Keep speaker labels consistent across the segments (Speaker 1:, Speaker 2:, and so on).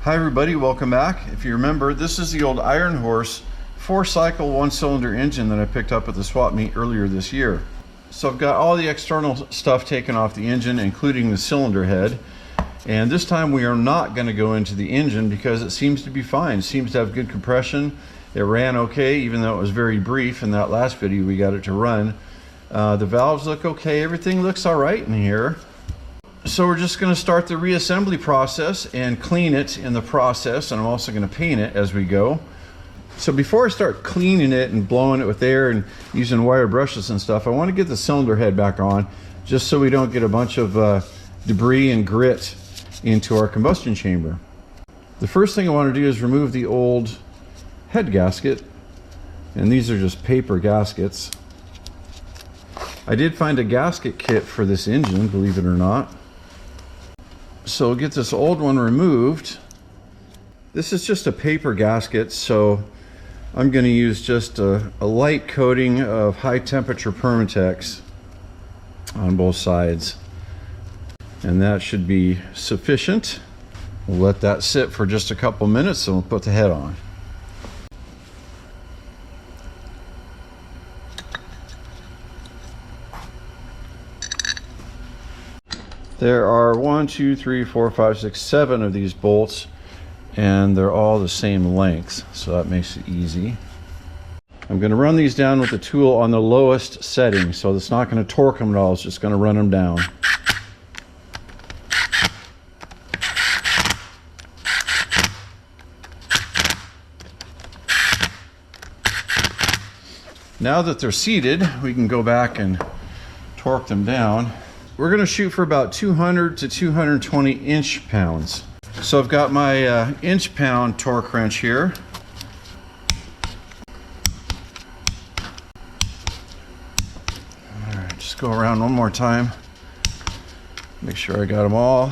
Speaker 1: Hi everybody, welcome back. If you remember, this is the old Iron Horse 4-cycle 1-cylinder engine that I picked up at the swap meet earlier this year. So I've got all the external stuff taken off the engine, including the cylinder head. And this time we are not going to go into the engine because it seems to be fine. It seems to have good compression. It ran okay, even though it was very brief in that last video we got it to run. The valves look okay, everything looks all right in here. So we're just going to start the reassembly process and clean it in the process, and I'm also going to paint it as we go. So before I start cleaning it and blowing it with air and using wire brushes and stuff, I want to get the cylinder head back on just so we don't get a bunch of debris and grit into our combustion chamber. The first thing I want to do is remove the old head gasket, and these are just paper gaskets. I did find a gasket kit for this engine, believe it or not. So we'll get this old one removed. This is just a paper gasket, so I'm going to use just a light coating of high temperature Permatex on both sides, and that should be sufficient. We'll let that sit for just a couple minutes and we'll put the head on. There are 1, 2, 3, 4, 5, 6, 7 of these bolts, and they're all the same length, so that makes it easy. I'm going to run these down with the tool on the lowest setting, so it's not going to torque them at all, it's just going to run them down. Now that they're seated, we can go back and torque them down. We're going to shoot for about 200 to 220 inch-pounds. So I've got my inch-pound torque wrench here. All right, just go around one more time. Make sure I got them all.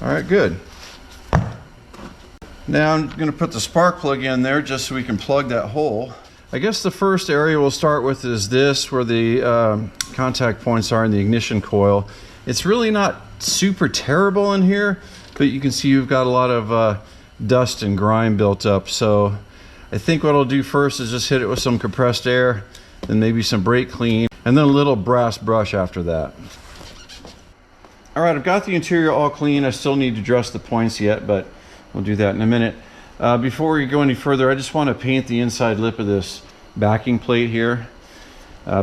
Speaker 1: All right, good. Now I'm going to put the spark plug in there just so we can plug that hole. I guess the first area we'll start with is this, where the contact points are in the ignition coil. It's really not super terrible in here, but you can see you've got a lot of dust and grime built up. So I think what I'll do first is just hit it with some compressed air, then maybe some brake clean, and then a little brass brush after that. All right, I've got the interior all clean. I still need to dress the points yet, but we'll do that in a minute. Before we go any further, I just want to paint the inside lip of this backing plate here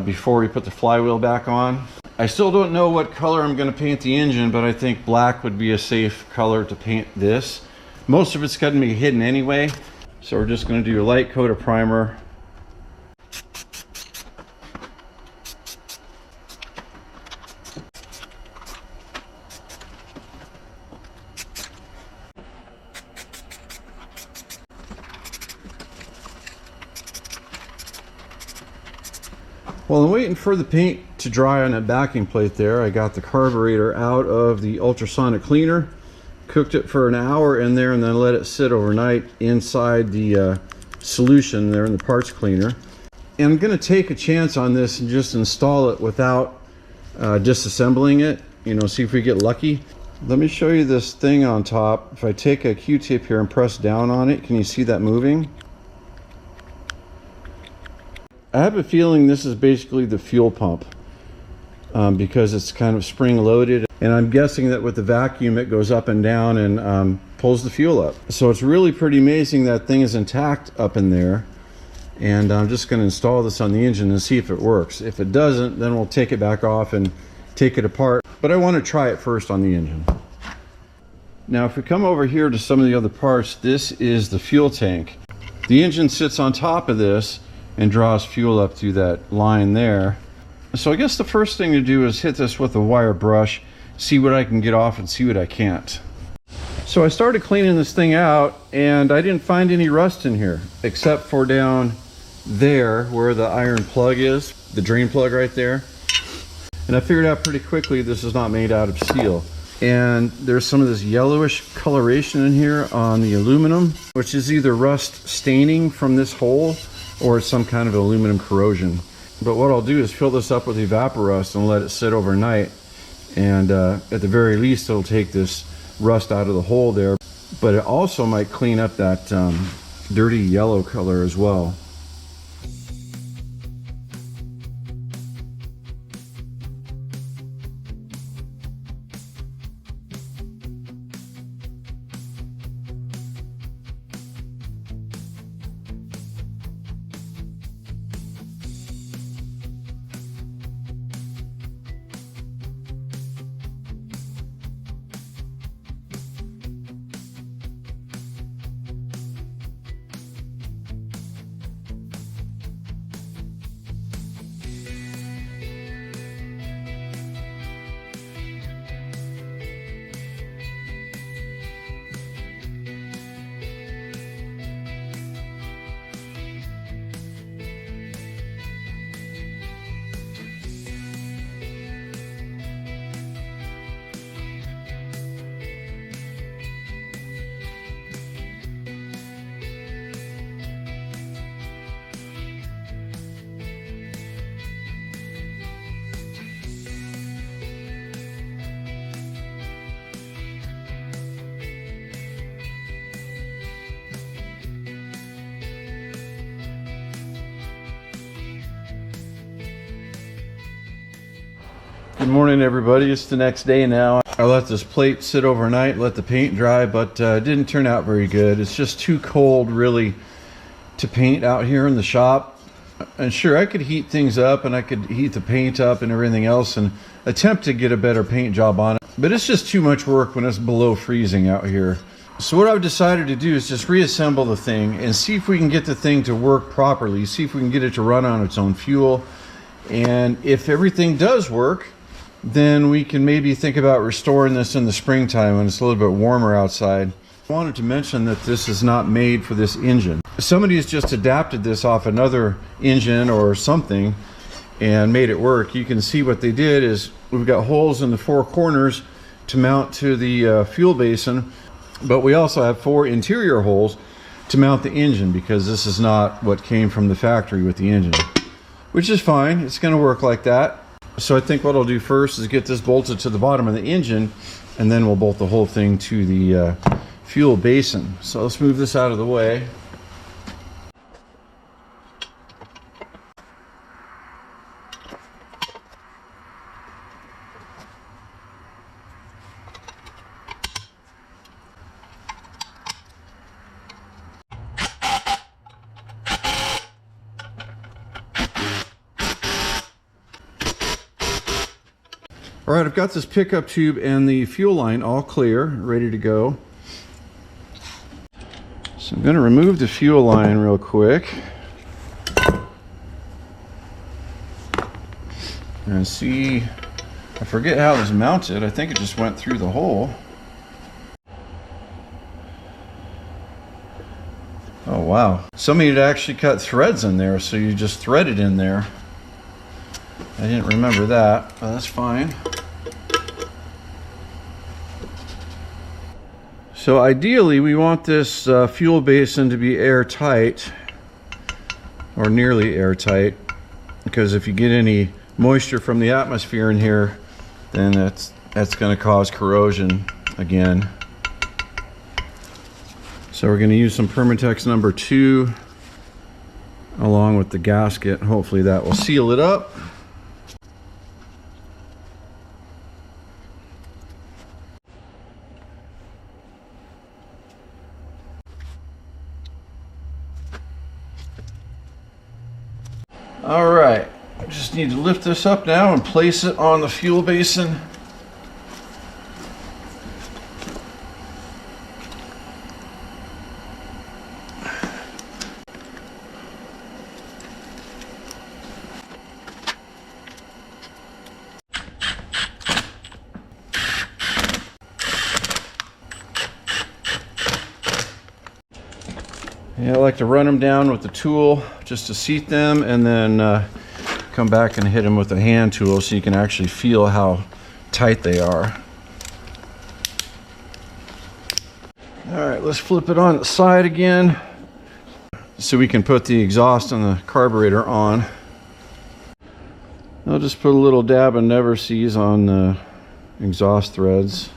Speaker 1: before we put the flywheel back on. I still don't know what color I'm going to paint the engine, but I think black would be a safe color to paint this. Most of it's going to be hidden anyway, so we're just going to do a light coat of primer. While I'm waiting for the paint to dry on that backing plate there, I got the carburetor out of the ultrasonic cleaner, cooked it for an hour in there, and then let it sit overnight inside the solution there in the parts cleaner. And I'm going to take a chance on this and just install it without disassembling it, you know, see if we get lucky. Let me show you this thing on top. If I take a Q-tip here and press down on it, can you see that moving? I have a feeling this is basically the fuel pump because it's kind of spring loaded, and I'm guessing that with the vacuum it goes up and down and pulls the fuel up. So it's really pretty amazing that thing is intact up in there, and I'm just going to install this on the engine and see if it works. If it doesn't, then we'll take it back off and take it apart, but I want to try it first on the engine. Now if we come over here to some of the other parts, this is the fuel tank. The engine sits on top of this and draws fuel up through that line there. So I guess the first thing to do is hit this with a wire brush, see what I can get off and see what I can't. So I started cleaning this thing out and I didn't find any rust in here, except for down there where the iron plug is, the drain plug right there. And I figured out pretty quickly this is not made out of steel. And there's some of this yellowish coloration in here on the aluminum, which is either rust staining from this hole or some kind of aluminum corrosion. But what I'll do is fill this up with Evapo-Rust and let it sit overnight. And at the very least, it'll take this rust out of the hole there. But it also might clean up that dirty yellow color as well. Good morning, everybody. It's the next day now. I let this plate sit overnight, let the paint dry, but it didn't turn out very good. It's just too cold really to paint out here in the shop. And sure, I could heat things up and I could heat the paint up and everything else and attempt to get a better paint job on it, but it's just too much work when it's below freezing out here. So what I've decided to do is just reassemble the thing and see if we can get the thing to work properly, see if we can get it to run on its own fuel. And if everything does work, then we can maybe think about restoring this in the springtime when it's a little bit warmer outside. I wanted to mention that this is not made for this engine. Somebody has just adapted this off another engine or something and made it work. You can see what they did is we've got holes in the four corners to mount to the fuel basin, but we also have four interior holes to mount the engine because this is not what came from the factory with the engine, which is fine. It's going to work like that. So I think what I'll do first is get this bolted to the bottom of the engine, and then we'll bolt the whole thing to the fuel basin. So let's move this out of the way. All right, I've got this pickup tube and the fuel line all clear, ready to go. So I'm going to remove the fuel line real quick and see. I forget how it was mounted. I think it just went through the hole. Oh wow, somebody had actually cut threads in there, so you just thread it in there. I didn't remember that, but that's fine. So ideally we want this fuel basin to be airtight, or nearly airtight, because if you get any moisture from the atmosphere in here, then that's going to cause corrosion again. So we're going to use some Permatex number 2 along with the gasket. Hopefully that will seal it up. All right, I just need to lift this up now and place it on the fuel basin. Yeah, I like to run them down with the tool just to seat them, and then come back and hit them with a hand tool so you can actually feel how tight they are. All right, let's flip it on its side again so we can put the exhaust and the carburetor on. I'll just put a little dab of Never Seas on the exhaust threads.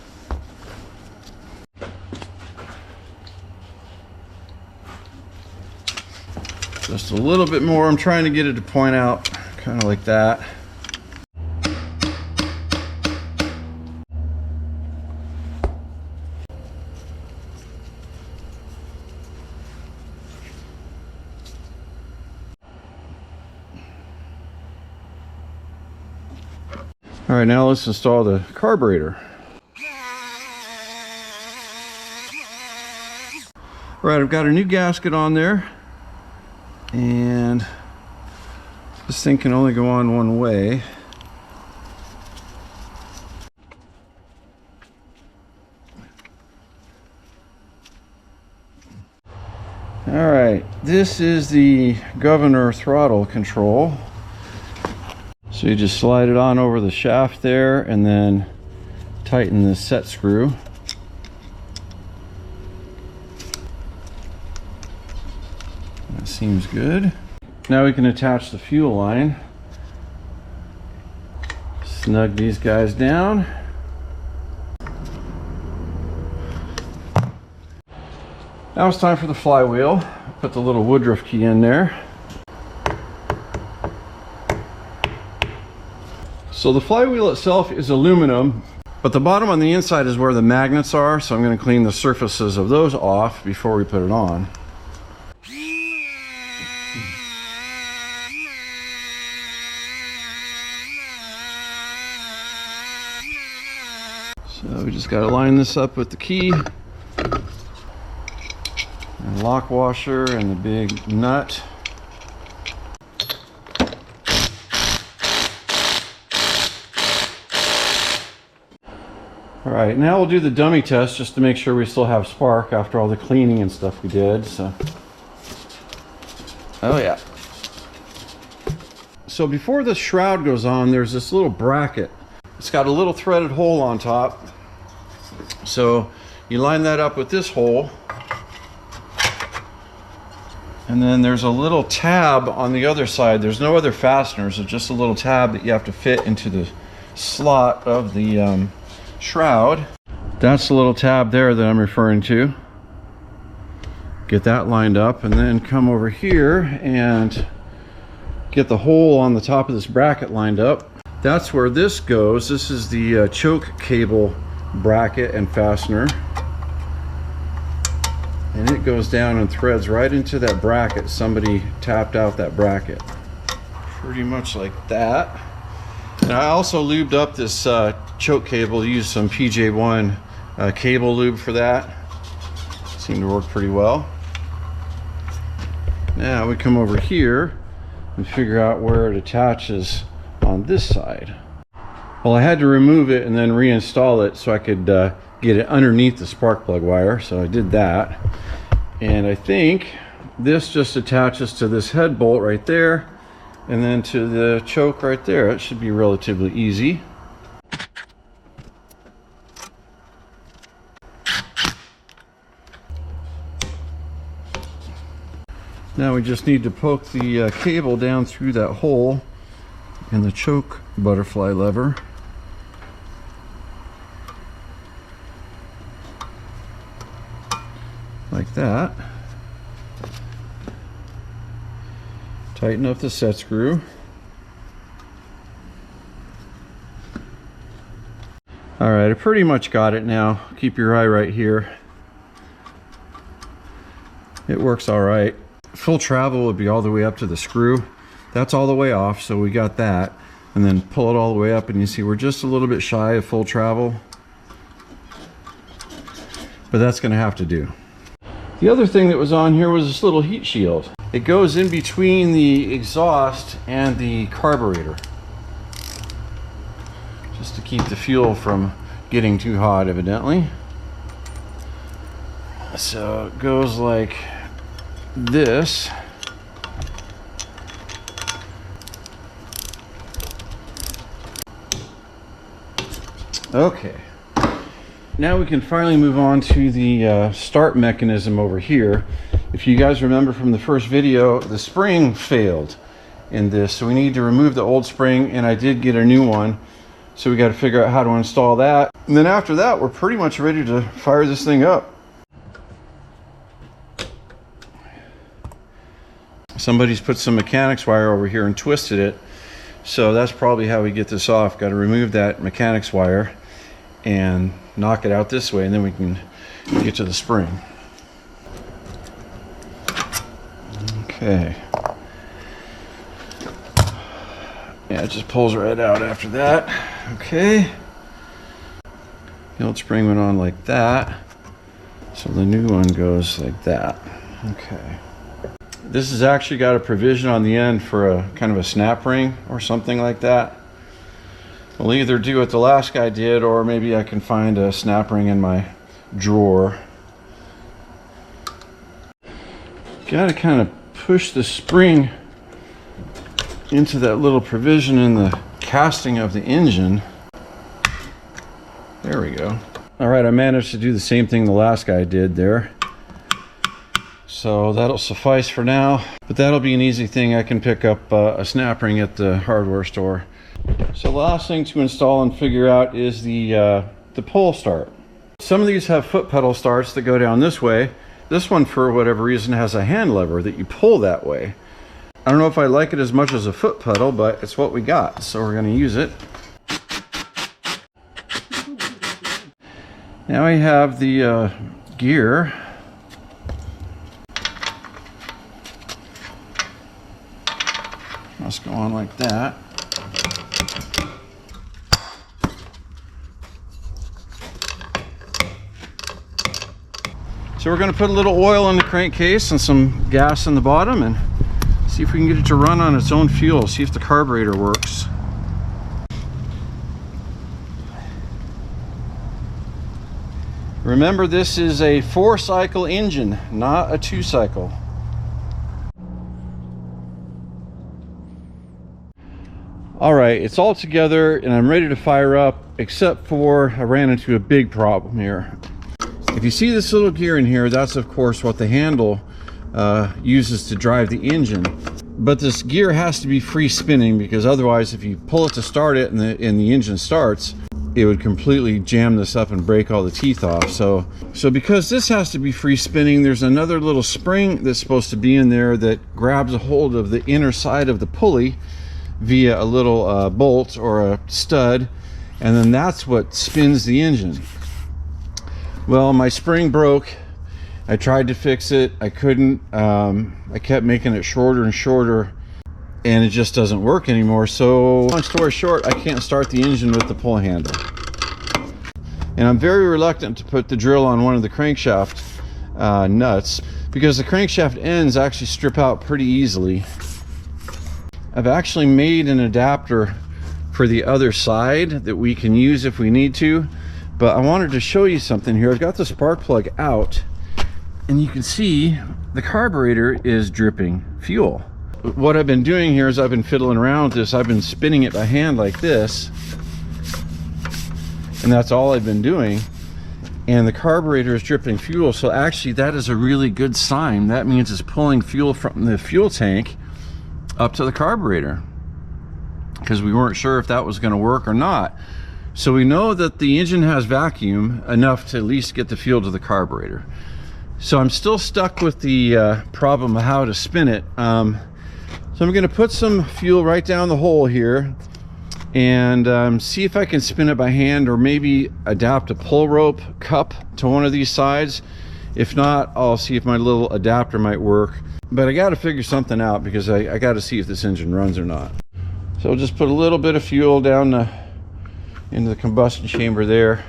Speaker 1: Just a little bit more. I'm trying to get it to point out kind of like that. All right, now let's install the carburetor. All right, I've got a new gasket on there, and this thing can only go on one way. All right, this is the governor throttle control. So you just slide it on over the shaft there and then tighten the set screw. That seems good. Now we can attach the fuel line. Snug these guys down. Now it's time for the flywheel. Put the little Woodruff key in there. So the flywheel itself is aluminum, but the bottom on the inside is where the magnets are, so I'm going to clean the surfaces of those off before we put it on. So we just got to line this up with the key, and lock washer, and the big nut. All right, now we'll do the dummy test just to make sure we still have spark after all the cleaning and stuff we did. So, oh yeah. So before the shroud goes on, there's this little bracket. It's got a little threaded hole on top. So you line that up with this hole. And then there's a little tab on the other side. There's no other fasteners, it's just a little tab that you have to fit into the slot of the shroud. That's the little tab there that I'm referring to. Get that lined up and then come over here and get the hole on the top of this bracket lined up. That's where this goes. This is the choke cable bracket and fastener. And it goes down and threads right into that bracket. Somebody tapped out that bracket. Pretty much like that. And I also lubed up this choke cable, used some PJ1 cable lube for that. Seemed to work pretty well. Now we come over here and figure out where it attaches on this side. Well, I had to remove it and then reinstall it so I could get it underneath the spark plug wire, so I did that. And I think this just attaches to this head bolt right there, and then to the choke right there. It should be relatively easy. Now we just need to poke the cable down through that hole in the choke butterfly lever. Like that. Tighten up the set screw. All right, I pretty much got it now. Keep your eye right here. It works all right. Full travel would be all the way up to the screw. That's all the way off, so we got that. And then pull it all the way up, and you see we're just a little bit shy of full travel. But that's gonna have to do. The other thing that was on here was this little heat shield. It goes in between the exhaust and the carburetor, just to keep the fuel from getting too hot, evidently. So it goes like this. Okay. Now we can finally move on to the start mechanism over here. If you guys remember from the first video, the spring failed in this. So we need to remove the old spring, and I did get a new one. So we got to figure out how to install that. And then after that, we're pretty much ready to fire this thing up. Somebody's put some mechanics wire over here and twisted it. So that's probably how we get this off. Got to remove that mechanics wire and knock it out this way, and then we can get to the spring. Okay. Yeah, it just pulls right out after that. Okay. The old spring went on like that. So the new one goes like that. Okay. This has actually got a provision on the end for a kind of a snap ring or something like that. We'll either do what the last guy did, or maybe I can find a snap ring in my drawer. Got to kind of push the spring into that little provision in the casting of the engine. There we go. All right, I managed to do the same thing the last guy did there. So that'll suffice for now, but that'll be an easy thing. I can pick up a snap ring at the hardware store. So the last thing to install and figure out is the pull start. Some of these have foot pedal starts that go down this way. This one, for whatever reason, has a hand lever that you pull that way. I don't know if I like it as much as a foot pedal, but it's what we got, so we're going to use it. Now we have the gear. Must go on like that. So we're going to put a little oil in the crankcase and some gas in the bottom and see if we can get it to run on its own fuel, see if the carburetor works. Remember, this is a 4-cycle engine, not a 2-cycle. All right, it's all together and I'm ready to fire up, except for I ran into a big problem here. If you see this little gear in here, that's of course what the handle uses to drive the engine. But this gear has to be free spinning, because otherwise if you pull it to start it and the engine starts, it would completely jam this up and break all the teeth off. So because this has to be free spinning, there's another little spring that's supposed to be in there that grabs a hold of the inner side of the pulley via a little bolt or a stud, and then that's what spins the engine. Well, my spring broke. I tried to fix it. I couldn't. I kept making it shorter and shorter, and it just doesn't work anymore. So long story short, I can't start the engine with the pull handle. And I'm very reluctant to put the drill on one of the crankshaft nuts, because the crankshaft ends actually strip out pretty easily. I've actually made an adapter for the other side that we can use if we need to, but I wanted to show you something here. I've got the spark plug out, and you can see the carburetor is dripping fuel. What I've been doing here is I've been fiddling around with this. I've been spinning it by hand like this, and that's all I've been doing, and the carburetor is dripping fuel. So actually that is a really good sign. That means it's pulling fuel from the fuel tank up to the carburetor, because we weren't sure if that was going to work or not. So we know that the engine has vacuum enough to at least get the fuel to the carburetor. So I'm still stuck with the problem of how to spin it. So I'm going to put some fuel right down the hole here and see if I can spin it by hand, or maybe adapt a pull rope cup to one of these sides. If not, I'll see if my little adapter might work. But I got to figure something out, because I got to see if this engine runs or not. So I'll just put a little bit of fuel down into the combustion chamber there.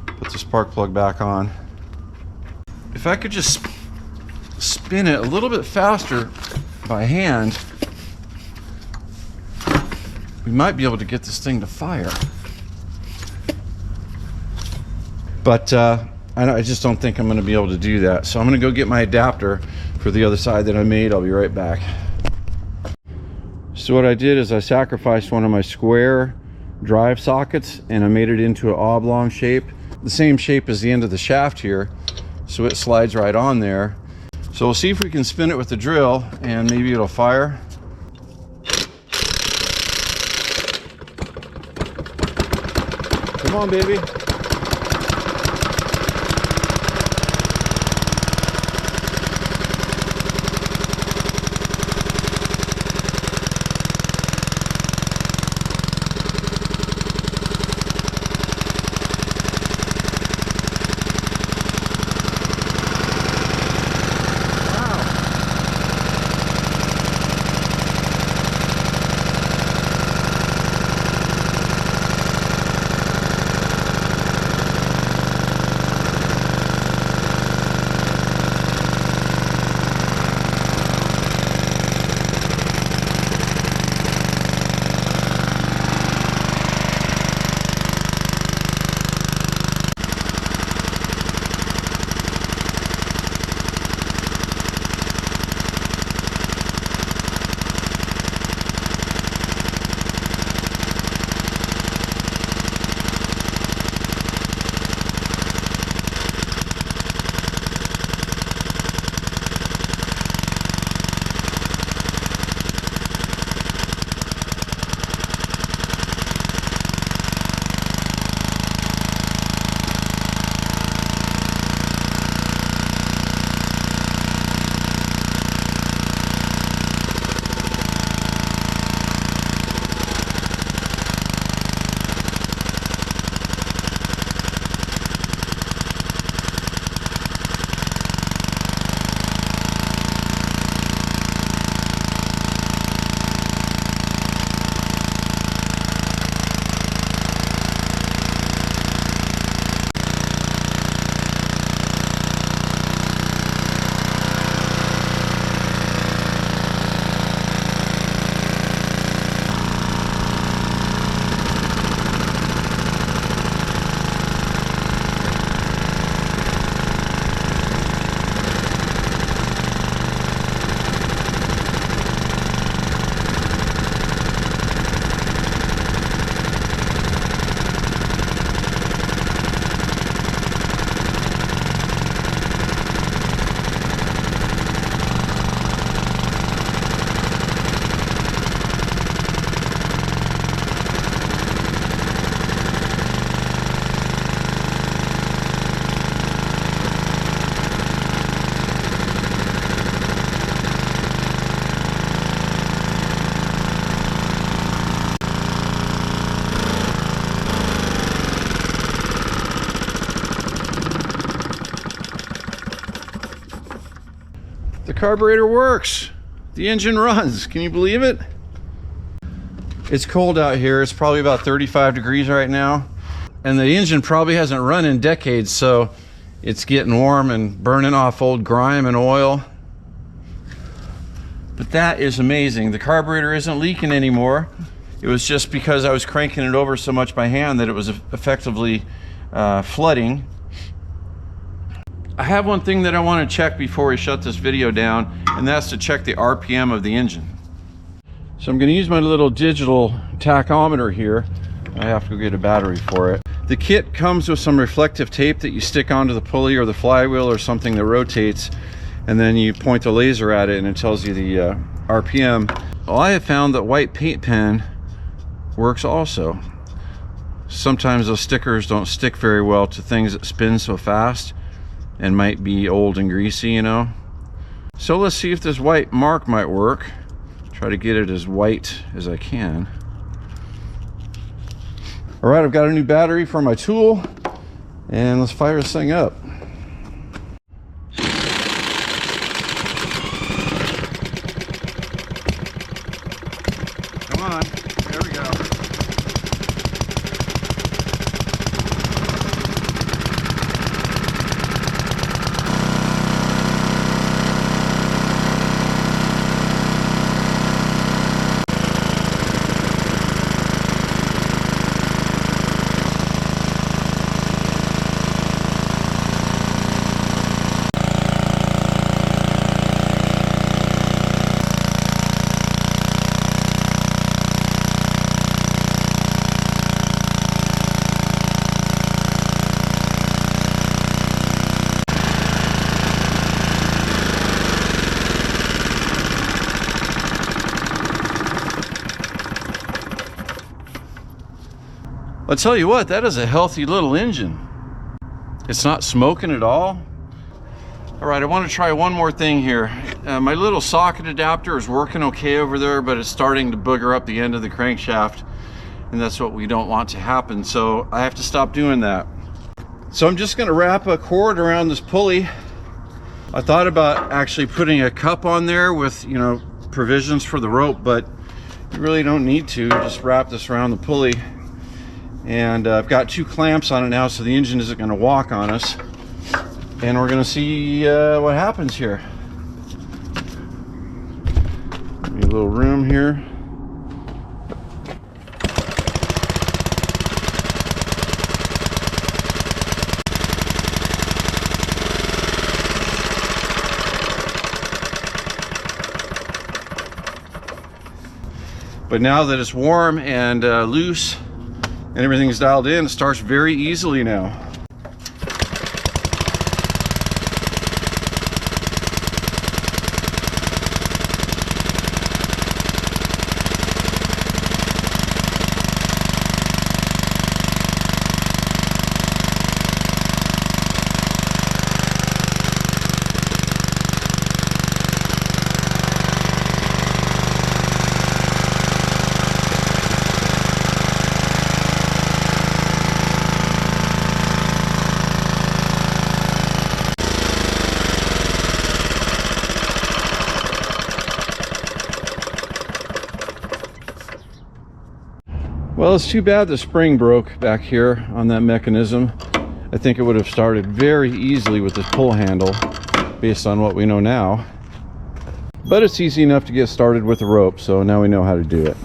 Speaker 1: Put the spark plug back on. If I could just spin it a little bit faster by hand, we might be able to get this thing to fire. But I just don't think I'm going to be able to do that. So I'm going to go get my adapter for the other side that I made. I'll be right back. So what I did is I sacrificed one of my square drive sockets and I made it into an oblong shape, the same shape as the end of the shaft here, so it slides right on there. So we'll see if we can spin it with the drill and maybe it'll fire. Come on, baby. The carburetor works. The engine runs. Can you believe it? It's cold out here. It's probably about 35 degrees right now. And the engine probably hasn't run in decades, so it's getting warm and burning off old grime and oil. But that is amazing. The carburetor isn't leaking anymore. It was just because I was cranking it over so much by hand that it was effectively flooding. I have one thing that I want to check before we shut this video down, and that's to check the RPM of the engine. So I'm going to use my little digital tachometer here. I have to go get a battery for it. The kit comes with some reflective tape that you stick onto the pulley or the flywheel or something that rotates, and then you point the laser at it and it tells you the RPM. Well, I have found that white paint pen works also. Sometimes those stickers don't stick very well to things that spin so fast and might be old and greasy, you know. So let's see if this white mark might work. Try to get it as white as I can. All right, I've got a new battery for my tool, and let's fire this thing up. Come on, there we go. I'll tell you what, that is a healthy little engine. It's not smoking at all. All right, I want to try one more thing here. My little socket adapter is working okay over there, but it's starting to booger up the end of the crankshaft, and that's what we don't want to happen. So I have to stop doing that. So I'm just going to wrap a cord around this pulley. I thought about actually putting a cup on there with, you know, provisions for the rope, but you really don't need to. Just wrap this around the pulley. And I've got 2 clamps on it now, so the engine isn't going to walk on us. And we're going to see what happens here. Maybe a little room here. But now that it's warm and loose, and everything's dialed in, it starts very easily now. Well, it's too bad the spring broke back here on that mechanism. I think it would have started very easily with this pull handle based on what we know now. But it's easy enough to get started with the rope, so now we know how to do it.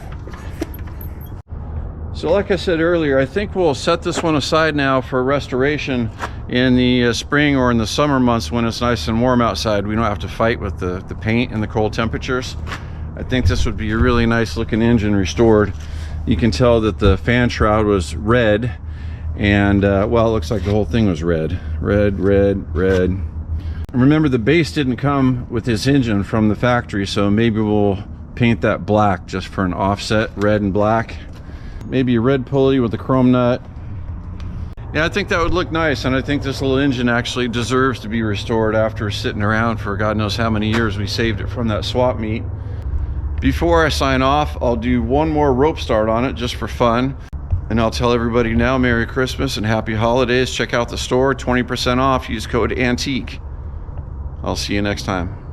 Speaker 1: So like I said earlier, I think we'll set this one aside now for restoration in the spring or in the summer months when it's nice and warm outside. We don't have to fight with the paint and the cold temperatures. I think this would be a really nice looking engine restored. You can tell that the fan shroud was red, and well, it looks like the whole thing was red. Red, red, red. Remember, the base didn't come with this engine from the factory, so maybe we'll paint that black just for an offset, red and black. Maybe a red pulley with a chrome nut. Yeah, I think that would look nice, and I think this little engine actually deserves to be restored after sitting around for God knows how many years. We saved it from that swap meet. Before I sign off, I'll do one more rope start on it just for fun. And I'll tell everybody now, Merry Christmas and Happy Holidays. Check out the store, 20% off. Use code ANTIQUE. I'll see you next time.